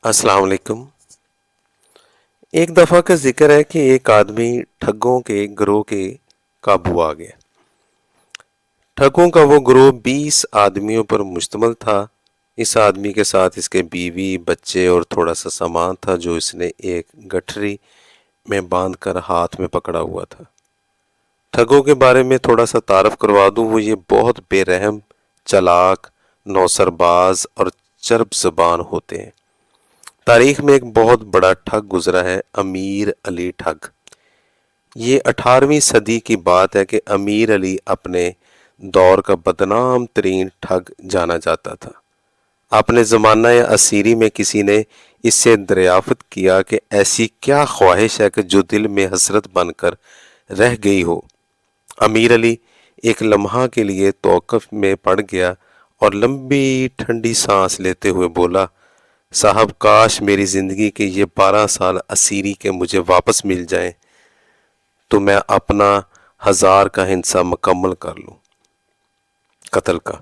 अस्सलाम वालेकुम। एक दफ़ा का जिक्र है कि एक आदमी ठगों के गिरोह के काबू आ गया। ठगों का वो गिरोह 20 आदमियों पर मुश्तमिल था। इस आदमी के साथ इसके बीवी, बच्चे और थोड़ा सा सामान था जो इसने एक गठरी में बांध कर हाथ में पकड़ा हुआ था। ठगों के बारे में थोड़ा सा तारफ़ करवा दूँ, वो ये बहुत बेरहम, चालाक, नौसरबाज और चर्ब ज़बान होते हैं। तारीख में एक बहुत बड़ा ठग गुजरा है, अमीर अली ठग। ये 18वीं सदी की बात है कि अमीर अली अपने दौर का बदनाम तरीन ठग जाना जाता था। अपने ज़माना असीरी में किसी ने इससे दरियाफ्त किया कि ऐसी क्या ख्वाहिश है कि जो दिल में हसरत बनकर रह गई हो। अमीर अली एक लम्हा के लिए तौक़ुफ़ में पड़ गया और लंबी ठंडी सांस लेते हुए बोला, साहब काश मेरी ज़िंदगी के ये 12 साल असीरी के मुझे वापस मिल जाएं तो मैं अपना 1000 का हिस्सा मुकम्मल कर लूं। कत्ल का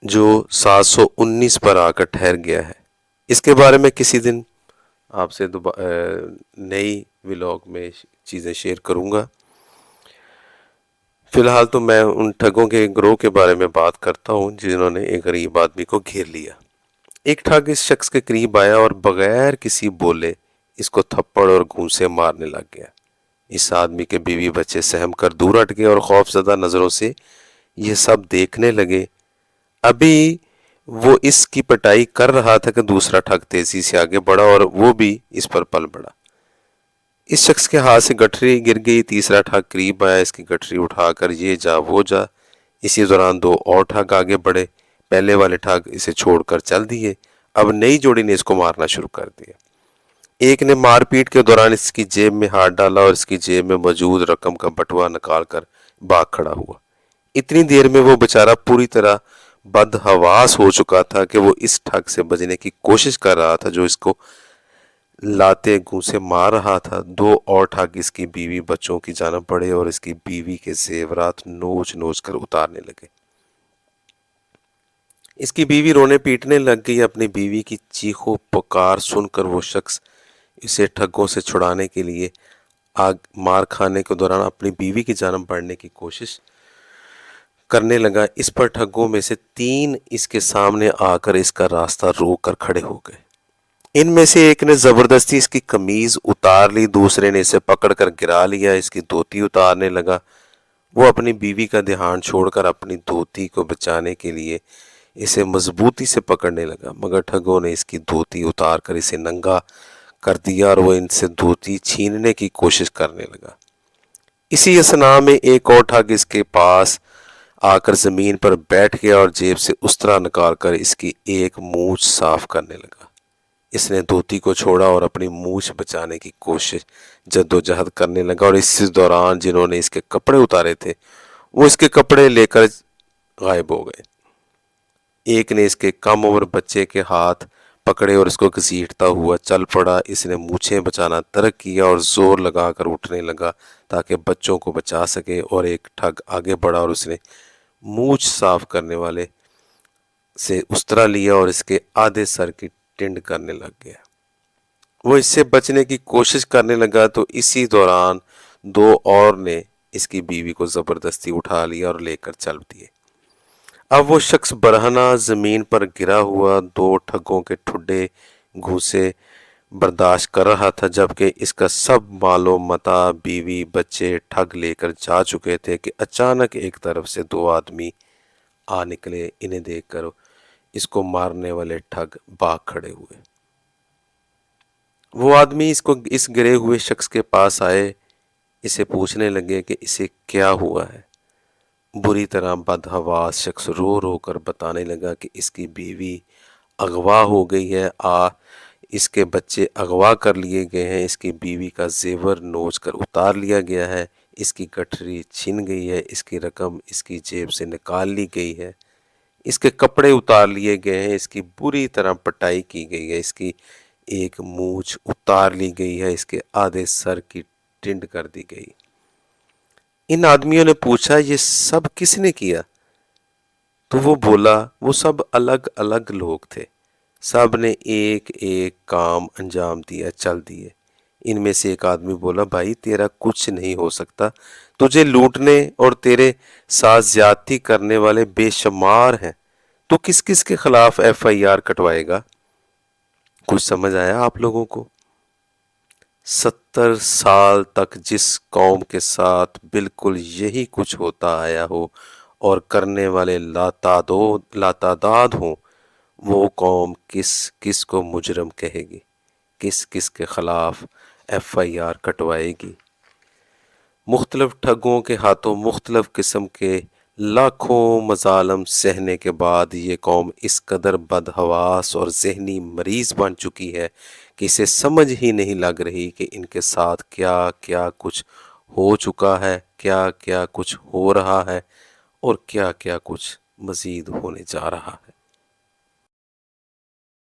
जो 719 पर आकर ठहर गया है। इसके बारे में किसी दिन आपसे नई व्लॉग में चीज़ें शेयर करूंगा। फ़िलहाल तो मैं उन ठगों के गिरोह के बारे में बात करता हूं जिन्होंने एक गरीब आदमी को घेर लिया। एक ठग इस शख्स के करीब आया और बगैर किसी बोले इसको थप्पड़ और घूंसे मारने लग गया। इस आदमी के बीवी बच्चे सहम कर दूर हट गए और खौफजदा नज़रों से ये सब देखने लगे। अभी वो इसकी पिटाई कर रहा था कि दूसरा ठग तेजी से आगे बढ़ा और वो भी इस पर पल पड़ा। इस शख्स के हाथ से गठरी गिर गई। तीसरा ठग करीब आया, इसकी गठरी उठाकर ये जा वो जा। इसी दौरान दो और ठग आगे बढ़े। पहले वाले ठग इसे छोड़कर चल दिए। अब नई जोड़ी ने इसको मारना शुरू कर दिया। एक ने मारपीट के दौरान इसकी जेब में हाथ डाला और इसकी जेब में मौजूद रकम का बटुआ निकालकर भाग खड़ा हुआ। इतनी देर में वो बेचारा पूरी तरह बदहवास हो चुका था कि वो इस ठग से बचने की कोशिश कर रहा था जो इसको लाते घूंसे मार रहा था। दो और ठग इसकी बीवी बच्चों की जानब बढ़े और इसकी बीवी के जेवरात नोच नोच कर उतारने लगे। इसकी बीवी रोने पीटने लग गई। अपनी बीवी की चीखों पुकार सुनकर वो शख्स इसे ठगों से छुड़ाने के लिए आग मार खाने के दौरान अपनी बीवी की जानब बढ़ने की कोशिश करने लगा। इस पर ठगों में से 3 इसके सामने आकर इसका रास्ता रोक कर खड़े हो गए। इनमें से एक ने जबरदस्ती इसकी कमीज उतार ली, दूसरे ने इसे पकड़कर गिरा लिया, इसकी धोती उतारने लगा। वो अपनी बीवी का ध्यान छोड़कर अपनी धोती को बचाने के लिए इसे मजबूती से पकड़ने लगा, मगर ठगों ने इसकी धोती उतारकर इसे नंगा कर दिया और वो इनसे धोती छीनने की कोशिश करने लगा। इसी असना में एक और ठग इसके पास आकर जमीन पर बैठ गया और जेब से उस्तरा निकालकर इसकी एक मूछ साफ करने लगा। इसने धोती को छोड़ा और अपनी मूछ बचाने की कोशिश जद्दोजहद करने लगा और इस दौरान जिन्होंने इसके कपड़े उतारे थे वो इसके कपड़े लेकर गायब हो गए। एक ने इसके कम उम्र बच्चे के हाथ पकड़े और इसको घसीटता हुआ चल पड़ा। इसने मूछें बचाना तर्क किया और जोर लगाकर उठने लगा ताकि बच्चों को बचा सके और एक ठग आगे बढ़ा और उसने मूछ साफ करने वाले से उस्तरा लिया और इसके आधे सर की टिंड करने लग गया। वो इससे बचने की कोशिश करने लगा तो इसी दौरान 2 और ने इसकी बीवी को जबरदस्ती उठा लिया और लेकर चल दिए। अब वो शख्स बरहना जमीन पर गिरा हुआ 2 ठगों के ठुड्डे घूंसे बर्दाश्त कर रहा था, जबकि इसका सब मालो मता बीवी बच्चे ठग लेकर जा चुके थे कि अचानक एक तरफ से 2 आदमी आ निकले। इन्हें देखकर इसको मारने वाले ठग भाग खड़े हुए। वो आदमी इस गिरे हुए शख्स के पास आए, इसे पूछने लगे कि इसे क्या हुआ है। बुरी तरह बदहवास शख्स रो रो कर बताने लगा कि इसकी बीवी अगवा हो गई है, इसके बच्चे अगवा कर लिए गए हैं, इसकी बीवी का जेवर नोच कर उतार लिया गया है, इसकी गठरी छिन गई है, इसकी रकम इसकी जेब से निकाल ली गई है, इसके कपड़े उतार लिए गए हैं, इसकी बुरी तरह पिटाई की गई है, इसकी एक मूछ उतार ली गई है, इसके आधे सर की टिंड कर दी गई। इन आदमियों ने पूछा ये सब किसने किया? तो वो बोला वो सब अलग अलग लोग थे, سب نے ایک ایک کام انجام دیا، چل دیے۔ ان میں سے ایک آدمی بولا، بھائی تیرا کچھ نہیں ہو سکتا، تجھے لوٹنے اور تیرے ساتھ زیادتی کرنے والے بے شمار ہیں، تو کس کس کے خلاف ایف آئی آر کٹوائے گا؟ کچھ سمجھ آیا آپ لوگوں کو؟ 70 سال تک جس قوم کے ساتھ بالکل یہی کچھ ہوتا آیا ہو اور کرنے والے لاتعداد ہوں، وہ قوم کس کس کو مجرم کہے گی؟ کس کس کے خلاف ایف آئی آر کٹوائے گی؟ مختلف ٹھگوں کے ہاتھوں مختلف قسم کے لاکھوں مظالم سہنے کے بعد یہ قوم اس قدر بدحواس اور ذہنی مریض بن چکی ہے کہ اسے سمجھ ہی نہیں لگ رہی کہ ان کے ساتھ کیا کیا کچھ ہو چکا ہے، کیا کیا کچھ ہو رہا ہے، اور کیا کیا کچھ مزید ہونے جا رہا ہے۔